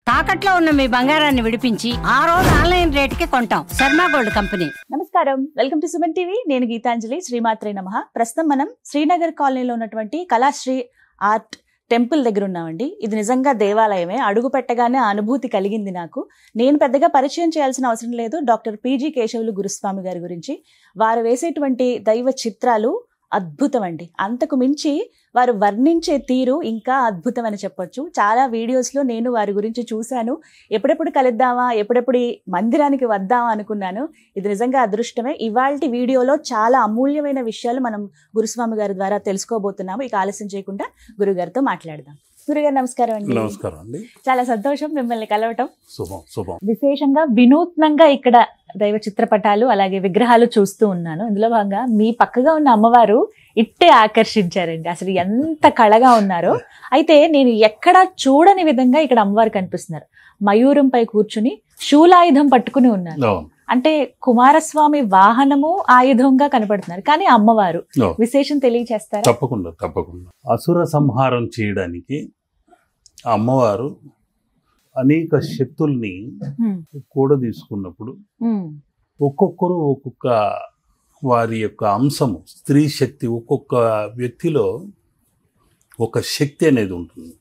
తాకట్లో ఉన్న మీ బంగారాన్ని విడిపించి ఆ రోజు ఆన్లైన్ రేటుకి కొంటాం. Sharma gold company. నమస్కారం, వెల్కమ్ టు సుమన్ టీవీ. నేను గీతాంజలి. శ్రీమాత్రే నమః. ప్రస్తుతం మనం శ్రీనగర్ కాలనీలో ఉన్నటువంటి కళాశ్రీ ఆర్ట్ టెంపుల్ దగ్గర ఉన్నామండి. ఇది నిజంగా దేవాలయమే. అడుగు పెట్టగానే ఆ అనుభూతి కలిగింది నాకు. నేను పెద్దగా పరిచయం చేయాల్సిన అవసరం లేదు. డాక్టర్ పిజి కేశవులు గురుస్వామి గారి గురించి. వారు వేసేటువంటి దైవ చిత్రాలు అద్భుతం అండి. అంతకు మించి వారు వర్ణించే తీరు ఇంకా అద్భుతం అని చెప్పొచ్చు. చాలా వీడియోస్లో నేను వారి గురించి చూశాను. ఎప్పుడెప్పుడు కలుద్దామా, ఎప్పుడెప్పుడు ఈ మందిరానికి వద్దామా అనుకున్నాను. ఇది నిజంగా అదృష్టమే. ఇవాల్టి వీడియోలో చాలా అమూల్యమైన విషయాలు మనం గురుస్వామి గారి ద్వారా తెలుసుకోబోతున్నాము. ఇక ఆలస్యం చేయకుండా గురుగారితో మాట్లాడదాం. గురుగారు నమస్కారం అండి. నమస్కారం అండి. చాలా సంతోషం మిమ్మల్ని కలవటం. శుభం శుభం. విశేషంగా వినూత్నంగా ఇక్కడ దైవ చిత్రపటాలు అలాగే విగ్రహాలు చూస్తూ ఉన్నాను. ఇందులో భాగంగా మీ పక్కగా ఉన్న అమ్మవారు ఇట్టే ఆకర్షించారండి. అసలు ఎంత కళగా ఉన్నారో. అయితే నేను ఎక్కడా చూడని విధంగా ఇక్కడ అమ్మవారు కనిపిస్తున్నారు. మయూరంపై కూర్చుని శూలాయుధం పట్టుకుని ఉన్నారు. అంటే కుమారస్వామి వాహనము ఆయుధంగా కనపడుతున్నారు, కానీ అమ్మవారు విశేషం తెలియచేస్తారా? తప్పకుండా తప్పకుండా. అసుర సంహారం చేయడానికి అమ్మవారు అనేక శక్తుల్ని కూడా తీసుకున్నప్పుడు ఒక్కొక్కరు ఒక్కొక్క వారి యొక్క అంశము, స్త్రీ శక్తి, ఒక్కొక్క వ్యక్తిలో ఒక శక్తి అనేది ఉంటుంది.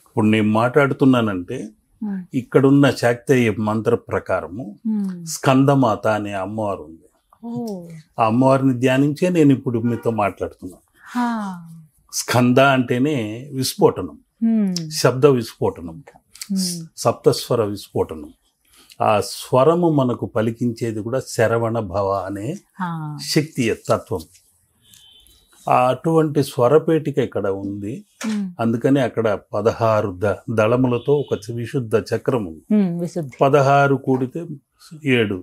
ఇప్పుడు నేను మాట్లాడుతున్నానంటే ఇక్కడున్న శాక్తేయ మంత్ర ప్రకారము స్కందమాత అనే అమ్మవారు ఉంది. ఆ అమ్మవారిని ధ్యానించే నేను ఇప్పుడు మీతో మాట్లాడుతున్నాను. స్కంద అంటేనే విస్ఫోటనం, శబ్ద విస్ఫోటనం, సప్తస్వర విస్ఫోటనం. ఆ స్వరము మనకు పలికించేది కూడా శరవణ భవ అనే శక్తి తత్వం. అటువంటి స్వరపేటిక ఇక్కడ ఉంది. అందుకని అక్కడ 16 దళములతో ఒక విశుద్ధ చక్రం ఉంది. 16 కూడితే 7,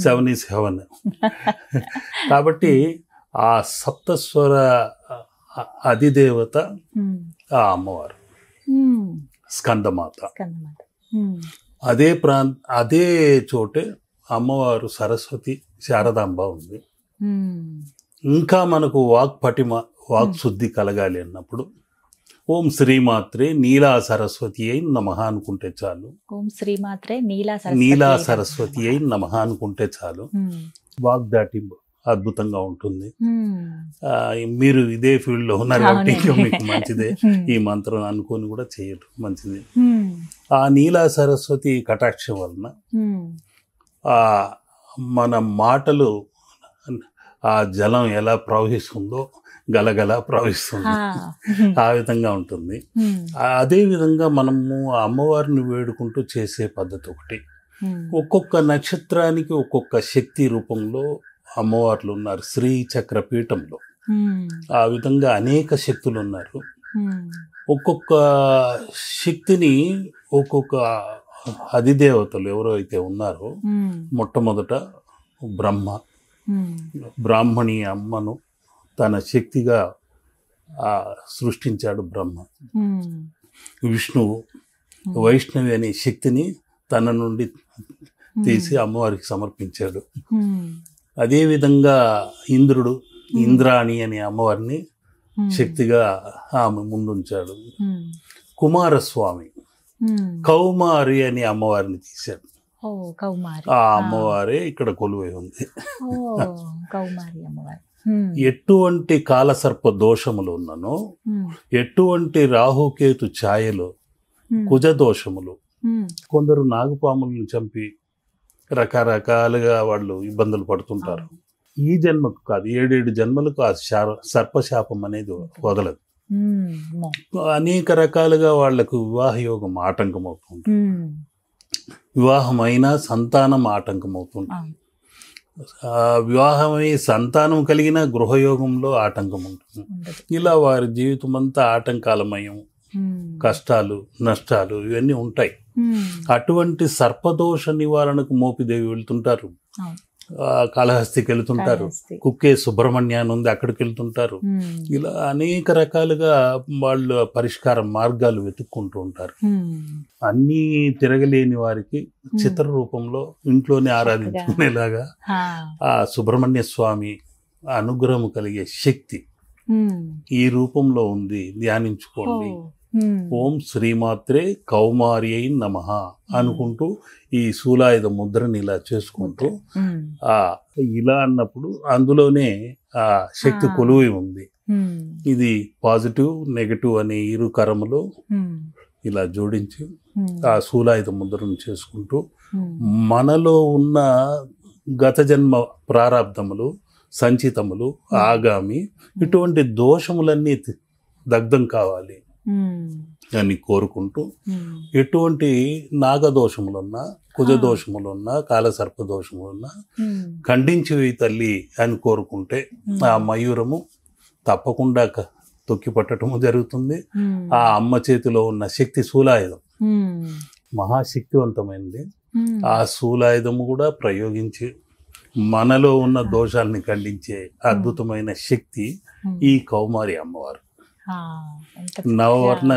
7 is 7. కాబట్టి ఆ సప్తస్వర అధిదేవత ఆ అమ్మవారు స్కందమాత. అదే చోటే అమ్మవారు సరస్వతి శారదాంబ ఉంది. ఇంకా మనకు వాక్ పటిమ, వాక్ శుద్ధి కలగాలి అన్నప్పుడు ఓం శ్రీమాత్రే నీలా సరస్వతి అయి నమః అనుకుంటే చాలు. ఓం శ్రీమాత్రే నీలా సరస్వతి అయి నమః అనుకుంటే చాలు. వాక్ దాటింపు అద్భుతంగా ఉంటుంది. మీరు ఇదే ఫీల్డ్ లో ఉన్నారు కాబట్టి మీకు మంచిదే. ఈ మంత్రం అనుకొని కూడా చేయటం మంచిది. ఆ నీలా సరస్వతి కటాక్షం వలన మన మాటలు ఆ జలం ఎలా ప్రవహిస్తుందో గలగల ప్రవహిస్తుంది. ఆ విధంగా ఉంటుంది. అదే విధంగా మనము అమ్మవారిని వేడుకుంటూ చేసే పద్ధతి ఒకటి. ఒక్కొక్క నక్షత్రానికి ఒక్కొక్క శక్తి రూపంలో అమ్మవార్లు ఉన్నారు శ్రీ చక్ర పీఠంలో. ఆ విధంగా అనేక శక్తులు ఉన్నారు. ఒక్కొక్క శక్తిని ఒక్కొక్క అధిదేవతలు ఎవరో అయితే ఉన్నారో, మొట్టమొదట బ్రాహ్మణి అమ్మను తన శక్తిగా సృష్టించాడు బ్రహ్మ. విష్ణువు వైష్ణవి అనే శక్తిని తన నుండి తీసి అమ్మవారికి సమర్పించాడు. అదేవిధంగా ఇంద్రుడు ఇంద్రాణి అనే అమ్మవారిని శక్తిగా ఆమె ముందుంచాడు. కుమారస్వామి కౌమారి అనే అమ్మవారిని తీశాడు. ఆ అమ్మవారే ఇక్కడ కొలువై ఉంది. ఎటువంటి కాలసర్ప దోషములు ఉన్ననో, ఎటువంటి రాహుకేతు ఛాయలు, కుజ దోషములు, కొందరు నాగుపాములను చంపి రకరకాలుగా వాళ్ళు ఇబ్బందులు పడుతుంటారు. ఈ జన్మకు కాదు, 7 జన్మలకు ఆ సర్పశాపం అనేది వదలదు. అనేక రకాలుగా వాళ్లకు వివాహ యోగం ఆటంకం అవుతుంది. వివాహమైన సంతానం ఆటంకం అవుతుంది. వివాహమై సంతానం కలిగిన గృహయోగంలో ఆటంకం ఉంటుంది. ఇలా వారి జీవితం అంతా ఆటంకాలమయం, కష్టాలు నష్టాలు ఇవన్నీ ఉంటాయి. అటువంటి సర్పదోష నివారణకు మోపిదేవి వెళ్తుంటారు, కాళహస్తికి వెళ్తుంటారు, కుక్కే సుబ్రహ్మణ్యాన్ని ఉంది అక్కడికి వెళ్తుంటారు. ఇలా అనేక రకాలుగా వాళ్ళు పరిష్కార మార్గాలు వెతుక్కుంటూ ఉంటారు. అన్నీ తిరగలేని వారికి చిత్ర రూపంలో ఇంట్లోనే ఆరాధించుకునేలాగా ఆ సుబ్రహ్మణ్య స్వామి అనుగ్రహం కలిగే శక్తి ఈ రూపంలో ఉంది, ధ్యానించుకోండి ఓం శ్రీమాత్రే కౌమార్యై నమః అనుకుంటూ ఈ శూలాయుధ ముద్రని ఇలా చేసుకుంటూ ఇలా అన్నప్పుడు అందులోనే ఆ శక్తి కొలువై ఉంది. ఇది పాజిటివ్ నెగటివ్ అనే ఇరు కరములు ఇలా జోడించి ఆ శూలాయుధ ముద్రను చేసుకుంటూ మనలో ఉన్న గత జన్మ ప్రారాబ్ధములు, సంచితములు, ఆగామి ఇటువంటి దోషములన్నీ దగ్ధం కావాలి అని కోరుకుంటూ, ఎటువంటి నాగదోషములున్నా, కుజదోషములున్నా, కాలసర్ప దోషములున్నా ఖండించివి తల్లి అని కోరుకుంటే ఆ మయూరము తప్పకుండా తొక్కి పట్టడము జరుగుతుంది. ఆ అమ్మ చేతిలో ఉన్న శక్తి శూలాయుధం మహాశక్తివంతమైనది. ఆ శూలాయుధము కూడా ప్రయోగించి మనలో ఉన్న దోషాలని ఖండించే అద్భుతమైన శక్తి ఈ కౌమారి అమ్మవారు. నవవర్ణ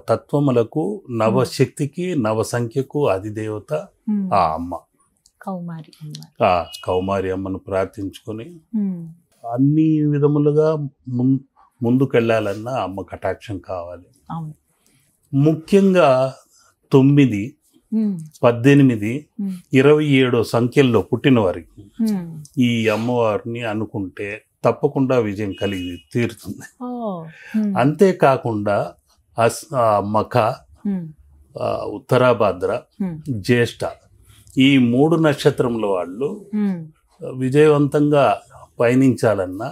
తత్వములకు, నవశక్తికి, నవసంఖ్యకు అధిదేవత ఆ అమ్మ. ఆ కౌమారి అమ్మను ప్రార్థించుకొని అన్ని విధములుగా ముందుకెళ్లాలన్నా అమ్మ కటాక్షం కావాలి. ముఖ్యంగా 9, 18, 27 సంఖ్యల్లో పుట్టిన వారికి ఈ అమ్మవారిని అనుకుంటే తప్పకుండా విజయం కలిగి తీరుతుంది. అంతేకాకుండా మఖ, ఉత్తరాభాద్ర, జ్యేష్ఠ ఈ 3 నక్షత్రముల వాళ్ళు విజయవంతంగా పయనించాలన్నా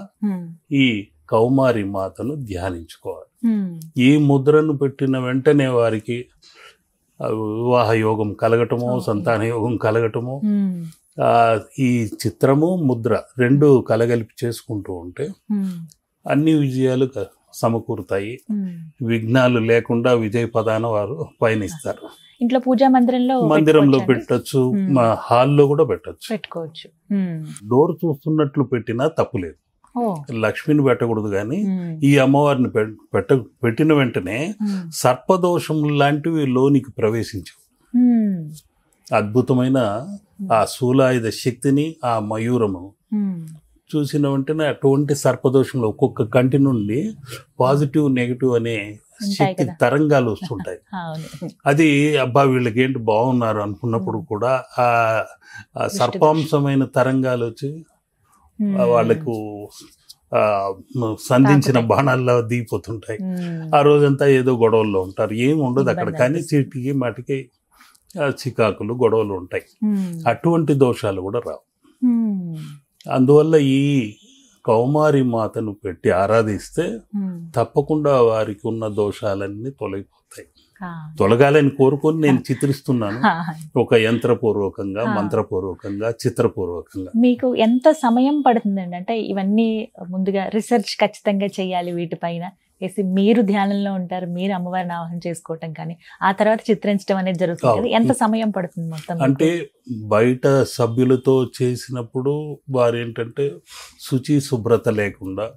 ఈ కౌమారి మాతను ధ్యానించుకోవాలి. ఈ ముద్రను పెట్టిన వెంటనే వారికి వివాహ యోగం కలగటము, సంతాన యోగం కలగటము, ఈ చిత్రము ముద్ర 2 కలగలిపి చేసుకుంటూ ఉంటే అన్ని విజయాలు సమకూరుతాయి. విఘ్నాలు లేకుండా విజయ పదాన వారు పయనిస్తారు. ఇంట్లో పూజా మందిరంలో పెట్టచ్చు, మా హాల్లో కూడా పెట్టుకోవచ్చు. డోర్ చూస్తున్నట్లు పెట్టినా తప్పులేదు. లక్ష్మిని పెట్టకూడదు, కానీ ఈ అమ్మవారిని పెట్టిన వెంటనే సర్పదోషం లాంటివి లోనికి ప్రవేశించవు. అద్భుతమైన ఆ శూలాయుధ శక్తిని, ఆ మయూరము చూసిన వెంటనే అటువంటి సర్పదోషంలో ఒక్కొక్క కంటి నుండి పాజిటివ్ నెగిటివ్ అనే శక్తి తరంగాలు వస్తుంటాయి. అది అబ్బా వీళ్ళకి ఏంటి బాగున్నారు అనుకున్నప్పుడు కూడా ఆ సర్పాంశమైన తరంగాలు వచ్చి వాళ్ళకు సంధించిన బాణాల్లో దిగిపోతుంటాయి. ఆ రోజంతా ఏదో గొడవల్లో ఉంటారు, ఏమి ఉండదు అక్కడ, కానీ చీటికి మాటికి చికాకులు, గొడవలు ఉంటాయి. అటువంటి దోషాలు కూడా రావు. అందువల్ల ఈ కౌమారి మాతను పెట్టి ఆరాధిస్తే తప్పకుండా వారికి ఉన్న దోషాలన్నీ తొలగిపోతాయి. తొలగాలని కోరుకొని నేను చిత్రిస్తున్నాను, ఒక యంత్రపూర్వకంగా, మంత్రపూర్వకంగా, చిత్రపూర్వకంగా. మీకు ఎంత సమయం పడుతుందండి? అంటే ఇవన్నీ ముందుగా రీసెర్చ్ ఖచ్చితంగా చేయాలి, వీటిపైన వేసి మీరు ధ్యానంలో ఉంటారు, మీరు అమ్మవారిని ఆవాహన చేసుకోవటం కానీ ఆ తర్వాత చిత్రించడం అనేది జరుగుతుంది. ఎంత సమయం పడుతుంది మొత్తం? అంటే బయట సభ్యులతో చేసినప్పుడు వారు ఏంటంటే శుచి శుభ్రత లేకుండా,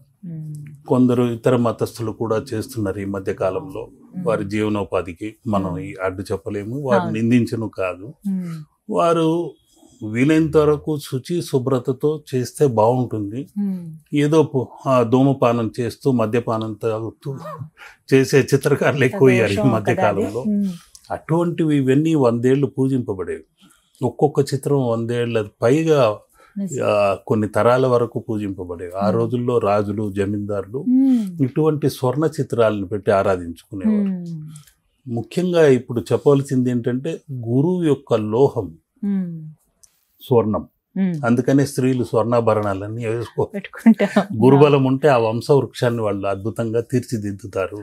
కొందరు ఇతర మతస్థులు కూడా చేస్తున్నారు ఈ మధ్య కాలంలో. వారి జీవనోపాధికి మనం అడ్డు చెప్పలేము, వారు నిందించను కాదు. వారు వీలైనంత వరకు శుచి శుభ్రతతో చేస్తే బాగుంటుంది. ఏదో ధూమపానం చేస్తూ, మద్యపానం తాగుతూ చేసే చిత్రకారులు ఎక్కువయ్యారు ఈ మధ్య కాలంలో. అటువంటివి ఇవన్నీ 100 ఏళ్ళు పూజింపబడేవి. ఒక్కొక్క చిత్రం 100 ఏళ్ళ పైగా కొన్ని తరాల వరకు పూజింపబడేవి. ఆ రోజుల్లో రాజులు, జమీందారులు ఇటువంటి స్వర్ణ చిత్రాలను పెట్టి ఆరాధించుకునేవారు. ముఖ్యంగా ఇప్పుడు చెప్పవలసింది ఏంటంటే గురువు యొక్క లోహం స్వర్ణం. అందుకనే స్త్రీలు స్వర్ణాభరణాలన్నీ వేసుకో. గురుబలం ఉంటే ఆ వంశవృక్షాన్ని వాళ్ళు అద్భుతంగా తీర్చిదిద్దుతారు.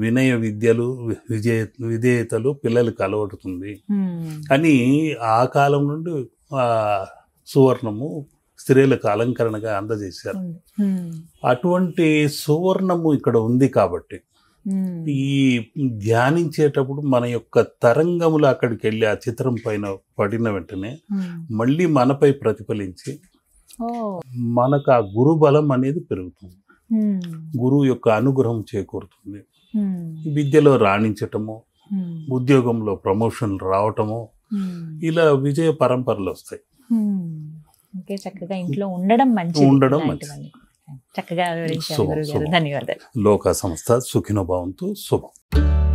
వినయ విద్యలు, విధేయతలు పిల్లలకు అలవడుతుంది అని ఆ కాలం నుండి సువర్ణము స్త్రీలకు అలంకరణగా అందజేశారు. అటువంటి సువర్ణము ఇక్కడ ఉంది కాబట్టి ఈ ధ్యానించేటప్పుడు మన యొక్క తరంగములు అక్కడికి వెళ్ళి ఆ చిత్రం పైన పడిన వెంటనే మళ్ళీ మనపై ప్రతిఫలించి మనకు ఆ గురు బలం అనేది పెరుగుతుంది. గురువు యొక్క అనుగ్రహం చేకూరుతుంది. విద్యలో రాణించటము, ఉద్యోగంలో ప్రమోషన్లు రావటము, ఇలా విజయ పరంపరలు వస్తాయి. చక్కగా ఇంట్లో ఉండడం మంచిది. చక్కగా వివరించారు శుభం, గురుగారు. శుభం. ధన్యవాదాలు. లోక సంస్థ సుఖినో భవంతు. శుభం.